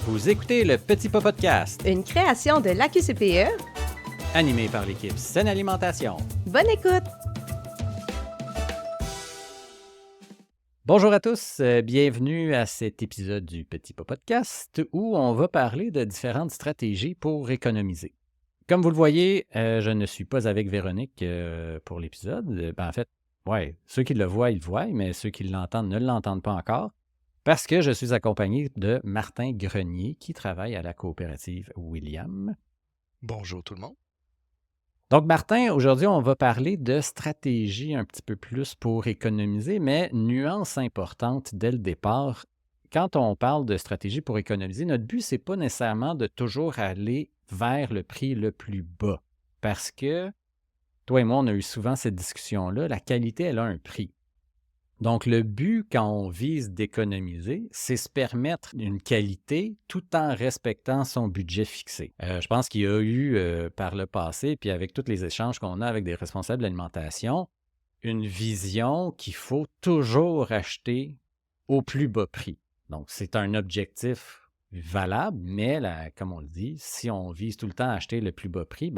Vous écoutez le Petit Pas Podcast, Une création de l'AQCPE. animé par l'équipe Saine Alimentation. Bonne écoute! Bonjour à tous, bienvenue à cet épisode du Petit Pas Podcast où on va parler de différentes stratégies pour économiser. Comme vous le voyez, je ne suis pas avec Véronique pour l'épisode. En fait, ouais, ceux qui le voient, ils le voient, mais ceux qui l'entendent ne l'entendent pas encore. Parce que je suis accompagné de Martin Grenier qui travaille à la coopérative William. Bonjour tout le monde. Donc, Martin, aujourd'hui, on va parler de stratégie un petit peu plus pour économiser, mais nuance importante dès le départ. Quand on parle de stratégie pour économiser, notre but, c'est pas nécessairement de toujours aller vers le prix le plus bas. Parce que toi et moi, on a eu souvent cette discussion-là. La qualité, elle a un prix. Donc, le but, quand on vise d'économiser, c'est se permettre une qualité tout en respectant son budget fixé. Je pense qu'il y a eu par le passé, puis avec tous les échanges qu'on a avec des responsables de l'alimentation, une vision qu'il faut toujours acheter au plus bas prix. Donc, c'est un objectif valable, mais comme on le dit, si on vise tout le temps à acheter le plus bas prix,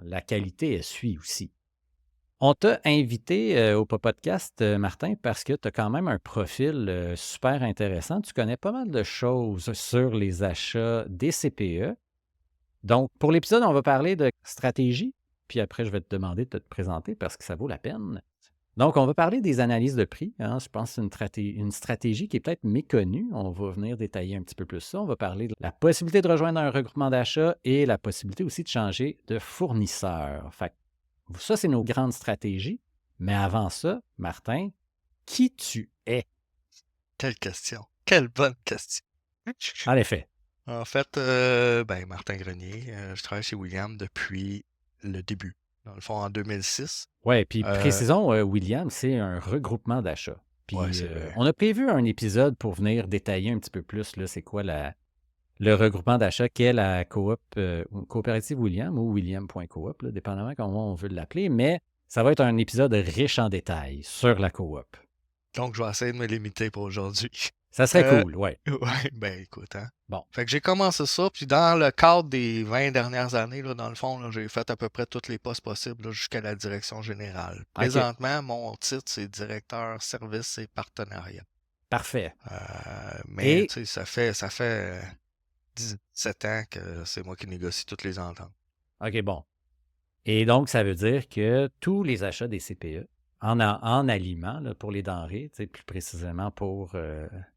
la qualité, elle suit aussi. On t'a invité au podcast, Martin, parce que tu as quand même un profil super intéressant. Tu connais pas mal de choses sur les achats des CPE. Donc, pour l'épisode, on va parler de stratégie, puis après, je vais te demander de te présenter parce que ça vaut la peine. Donc, on va parler des analyses de prix. Je pense que c'est une stratégie qui est peut-être méconnue. On va venir détailler un petit peu plus ça. On va parler de la possibilité de rejoindre un regroupement d'achat et la possibilité aussi de changer de fournisseur. Fait que ça, c'est nos grandes stratégies. Mais avant ça, Martin, qui tu es? Quelle question. Quelle bonne question. En effet. En fait, Martin Grenier, je travaille chez William depuis le début. Dans le fond, en 2006. Oui, puis Euh, précisons, William, c'est un regroupement d'achats. Puis Ouais, c'est vrai. on a prévu un épisode pour venir détailler un petit peu plus, là, c'est quoi le regroupement d'achat qu'est la coopérative William ou William.coop, là, dépendamment comment on veut l'appeler, mais ça va être un épisode riche en détails sur la coop. Donc, je vais essayer de me limiter pour aujourd'hui. Ça serait cool, ouais. Ouais, écoute, hein. Bon. Fait que j'ai commencé ça, puis dans le cadre des 20 dernières années, là, dans le fond, là, j'ai fait à peu près tous les postes possibles là, jusqu'à la direction générale. OK. Présentement, mon titre, c'est directeur service et partenariat. Parfait. Mais Et- tu sais, ça fait 17 ans que c'est moi qui négocie toutes les ententes. OK, bon. Et donc, ça veut dire que tous les achats des CPE en aliments, là, pour les denrées, plus précisément pour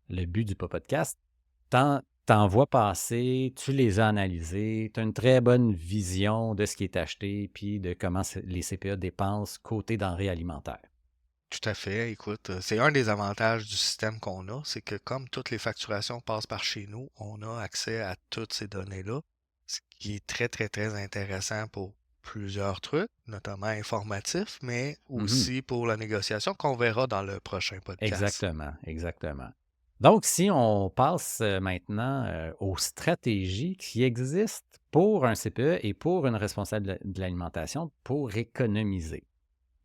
le but du podcast, t'en vois passer, tu les as analysés, tu as une très bonne vision de ce qui est acheté puis de comment les CPE dépensent côté denrées alimentaires. Tout à fait. Écoute, c'est un des avantages du système qu'on a, c'est que comme toutes les facturations passent par chez nous, on a accès à toutes ces données-là, ce qui est très, très, très intéressant pour plusieurs trucs, notamment informatifs, mais aussi pour la négociation qu'on verra dans le prochain podcast. Exactement, exactement. Donc, si on passe maintenant aux stratégies qui existent pour un CPE et pour une responsable de l'alimentation pour économiser.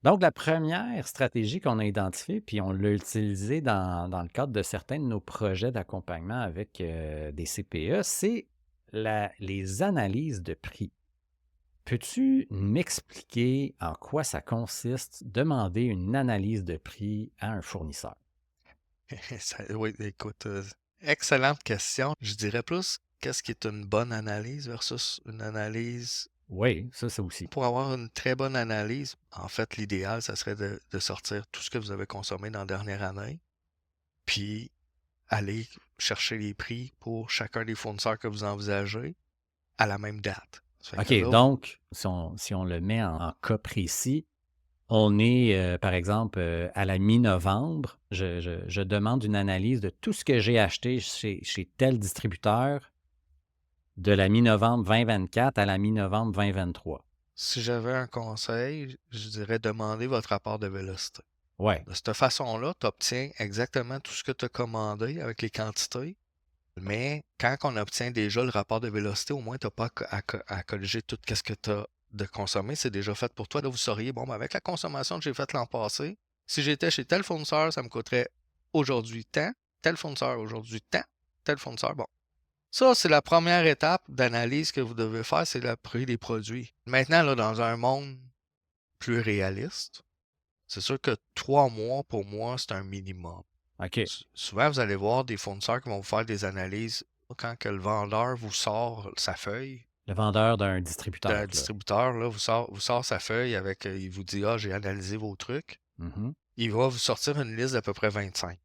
Donc, la première stratégie qu'on a identifiée, puis on l'a utilisée dans le cadre de certains de nos projets d'accompagnement avec des CPE, c'est les analyses de prix. Peux-tu m'expliquer en quoi ça consiste, demander une analyse de prix à un fournisseur? Oui, écoute, excellente question. Je dirais plus qu'est-ce qui est une bonne analyse versus une analyse. Oui, ça aussi. Pour avoir une très bonne analyse, en fait, l'idéal, ça serait de sortir tout ce que vous avez consommé dans la dernière année, puis aller chercher les prix pour chacun des fournisseurs que vous envisagez à la même date. Ça fait que OK, là, donc, si on le met en cas précis, on est, par exemple, à la mi-novembre, je demande une analyse de tout ce que j'ai acheté chez tel distributeur de la mi-novembre 2024 à la mi-novembre 2023. si j'avais un conseil, je dirais demander votre rapport de vélocité. Ouais, De cette façon-là, tu obtiens exactement tout ce que tu as commandé avec les quantités, mais quand on obtient déjà le rapport de vélocité, au moins, tu n'as pas à corriger tout ce que tu as de consommer. C'est déjà fait pour toi. Là, vous sauriez, bon, ben, avec la consommation que j'ai faite l'an passé, si j'étais chez tel fournisseur, ça me coûterait aujourd'hui tant, tel fournisseur aujourd'hui tant, tel fournisseur, bon. Ça, c'est la première étape d'analyse que vous devez faire, c'est le prix des produits. Maintenant, là, dans un monde plus réaliste, c'est sûr que 3 mois, pour moi, c'est un minimum. OK. Souvent, vous allez voir des fournisseurs qui vont vous faire des analyses quand que le vendeur vous sort sa feuille. Le vendeur d'un Un distributeur, là. distributeur là, vous sort sa feuille avec, il vous dit, ah, j'ai analysé vos trucs. Mhm. Il va vous sortir une liste d'à peu près 25.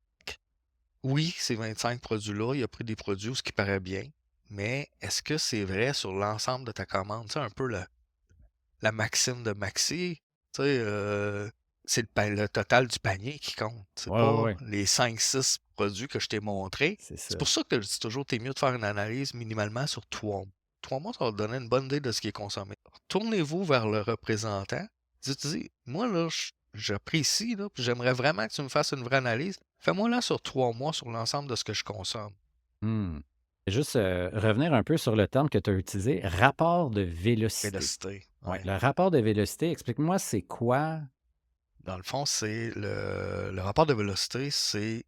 Oui, ces 25 produits-là, il a pris des produits où ce qui paraît bien, mais est-ce que c'est vrai sur l'ensemble de ta commande? Tu sais, un peu la maxime de Maxi, tu sais, c'est le total du panier qui compte. C'est Ouais, ouais, pas ouais. les 5-6 produits que je t'ai montrés. C'est C'est ça. pour ça que je dis toujours, t'es mieux de faire une analyse minimalement sur 3 mois. 3 mois, ça va te donner une bonne idée de ce qui est consommé. Tournez-vous vers le représentant. Dites, moi, là, j'apprécie, là, puis j'aimerais vraiment que tu me fasses une vraie analyse. Fais-moi là sur 3 mois sur l'ensemble de ce que je consomme. Hmm. Juste revenir un peu sur le terme que tu as utilisé, rapport de vélocité. Vélocité. Ouais, Ouais. le rapport de vélocité, explique-moi, c'est quoi? Dans le fond, c'est le rapport de vélocité, c'est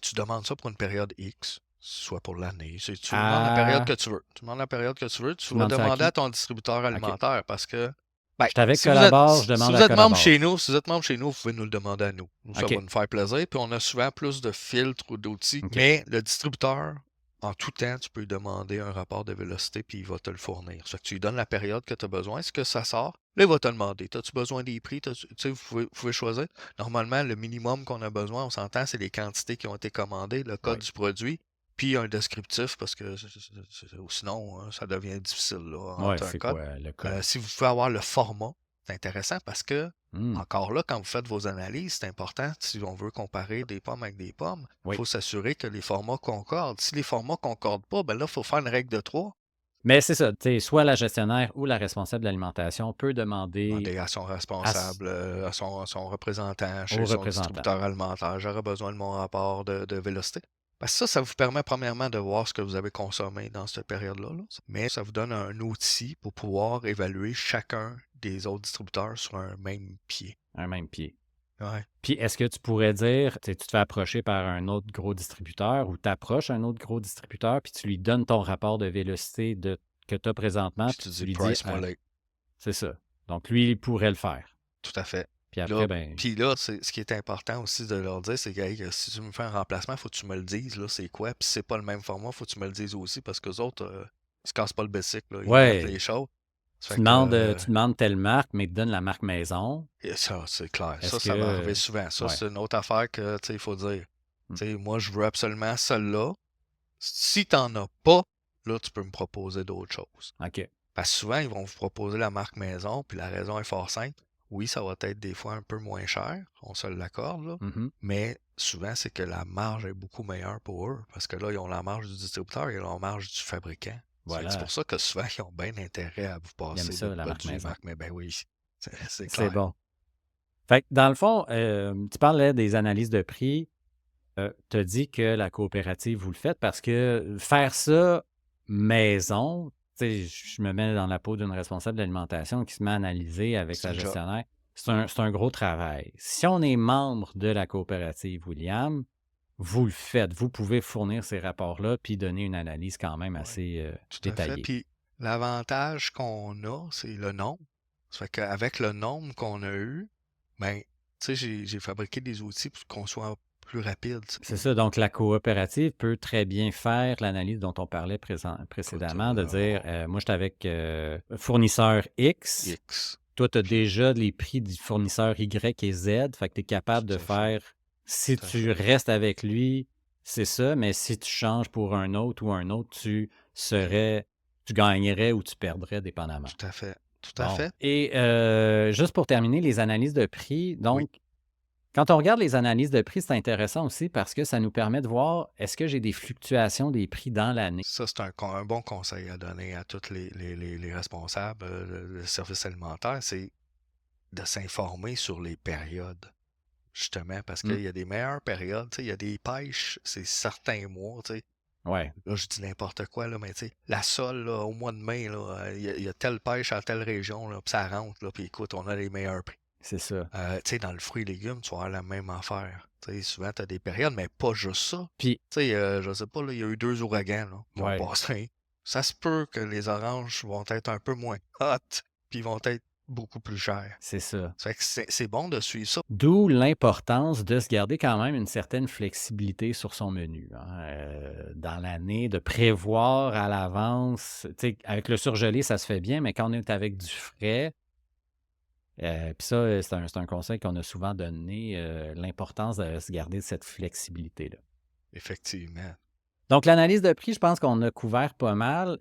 tu demandes ça pour une période X, soit pour l'année. Tu demandes la période Ah, que tu veux. Tu demandes la période que tu veux. tu Tu vas demandes ça à demander à qui? ton distributeur OK. alimentaire parce que, ben, Je suis avec si vous êtes, Collabore, je si demande vous à êtes membre Collabore. chez nous, si vous êtes membre chez nous, vous pouvez nous le demander à nous. Nous, ça va OK. nous faire plaisir. Puis on a souvent plus de filtres ou d'outils. OK. Mais le distributeur, en tout temps, tu peux lui demander un rapport de vélocité puis il va te le fournir. Ça fait que tu lui donnes la période que tu as besoin, ce que ça sort. Là, il va te demander, as-tu besoin des prix? Tu sais, vous pouvez choisir. Normalement, le minimum qu'on a besoin, on s'entend, c'est les quantités qui ont été commandées, le code Oui. du produit, puis un descriptif parce que sinon, hein, ça devient difficile là, Ouais, entre un c'est code. quoi le code? Si vous pouvez avoir le format, c'est intéressant parce que, Hmm. encore là, quand vous faites vos analyses, c'est important, si on veut comparer des pommes avec des pommes, il Oui. faut s'assurer que les formats concordent. Si les formats concordent pas, ben là, il faut faire une règle de 3. Mais c'est ça, tu sais, soit la gestionnaire ou la responsable de l'alimentation peut demander Demander à son à s- responsable, à son représentant au chez son représentant. distributeur alimentaire, j'aurais besoin de mon rapport de vélocité. Parce que ça vous permet premièrement de voir ce que vous avez consommé dans cette période-là, là. Mais ça vous donne un outil pour pouvoir évaluer chacun des autres distributeurs sur un même pied. Un même pied. Ouais. Puis est-ce que tu pourrais dire, tu te fais approcher par un autre gros distributeur ou tu approches un autre gros distributeur, puis tu lui donnes ton rapport de vélocité que tu as présentement, Puis puis tu tu dis lui dis, price moi là. c'est ça. Donc lui, il pourrait le faire. Tout à fait. Puis Là, après, ben, puis là, ce qui est important aussi de leur dire, c'est que hey, si tu me fais un remplacement, il faut que tu me le dises, là, c'est quoi. Puis si c'est pas le même format, il faut que tu me le dises aussi, parce que les autres, ils se cassent pas le bicycle, là, ils mettent les ouais, choses. Ça tu fait demandes, que tu demandes telle marque, mais il te donne la marque maison. et ça, c'est clair. Est-ce Ça va arriver que, souvent. Ça, ouais, c'est une autre affaire que, tu sais, il faut dire. hmm, Tu sais, moi, je veux absolument celle-là. Si t'en as pas, là, tu peux me proposer d'autres choses. OK. Parce que souvent, ils vont vous proposer la marque maison, puis la raison est fort simple. Oui, ça va être des fois un peu moins cher, on se l'accorde, là. Mhm. Mais souvent, c'est que la marge est beaucoup meilleure pour eux. Parce que là, ils ont la marge du distributeur et la marge du fabricant. C'est pour Voilà, ça que souvent, ils ont bien intérêt à vous il aime passer ça, des la marque produits maison. marque. Mais ben oui, c'est C'est clair. bon. Fait que dans le fond, tu parlais des analyses de prix. Tu as dit que la coopérative, vous le faites parce que faire ça maison, tu sais, je me mets dans la peau d'une responsable d'alimentation qui se met à analyser avec C'est sa une job. gestionnaire. C'est un gros travail. Si on est membre de la coopérative William, vous le faites. Vous pouvez fournir ces rapports-là puis donner une analyse quand même Oui, assez tout à fait. détaillée. Puis l'avantage qu'on a, c'est le nombre. Ça fait qu'avec le nombre qu'on a eu, ben, tu sais, j'ai fabriqué des outils pour qu'on soit plus rapide. Tu sais. C'est ça. Donc, la coopérative peut très bien faire l'analyse dont on parlait Écoute, précédemment, de dire, moi, je suis avec fournisseur X. X. Toi, tu as Puis, déjà les prix du fournisseur Y et Z. Fait que tu es capable de tout à fait, faire, si tout à tu fait. restes avec lui, c'est ça. Mais si tu changes pour un autre ou un autre, tu gagnerais ou tu perdrais, dépendamment. Tout à fait. Tout à Bon. fait. Et juste pour terminer, les analyses de prix. Oui. Donc, quand on regarde les analyses de prix, c'est intéressant aussi parce que ça nous permet de voir est-ce que j'ai des fluctuations des prix dans l'année. Ça, c'est un bon conseil à donner à tous les responsables de services alimentaires, c'est de s'informer sur les périodes. Justement, parce Mm. qu'il y a des meilleures périodes, tu sais, il y a des pêches, c'est certains mois, tu sais. Ouais. Là, je dis n'importe quoi, là, mais tu sais, la sole, là, au mois de mai, là, il y a telle pêche à telle région, là, puis ça rentre, là, puis écoute, on a les meilleurs prix. C'est ça. Tu sais, dans le fruit et légumes, tu vas avoir la même affaire. Tu sais, souvent, tu as des périodes, mais pas juste ça. Puis, Tu sais, je sais pas, là, il y a eu 2 ouragans là, qui ont ouais, passé. Ça se peut que les oranges vont être un peu moins hot, puis vont être beaucoup plus chers. c'est ça. Ça fait que c'est bon de suivre ça. D'où l'importance de se garder quand même une certaine flexibilité sur son menu, hein, dans l'année, de prévoir à l'avance. Tu sais, avec le surgelé, ça se fait bien, mais quand on est avec du frais, puis ça, c'est un conseil qu'on a souvent donné, l'importance de se garder cette flexibilité-là. Effectivement. Donc l'analyse de prix, je pense qu'on a couvert pas mal.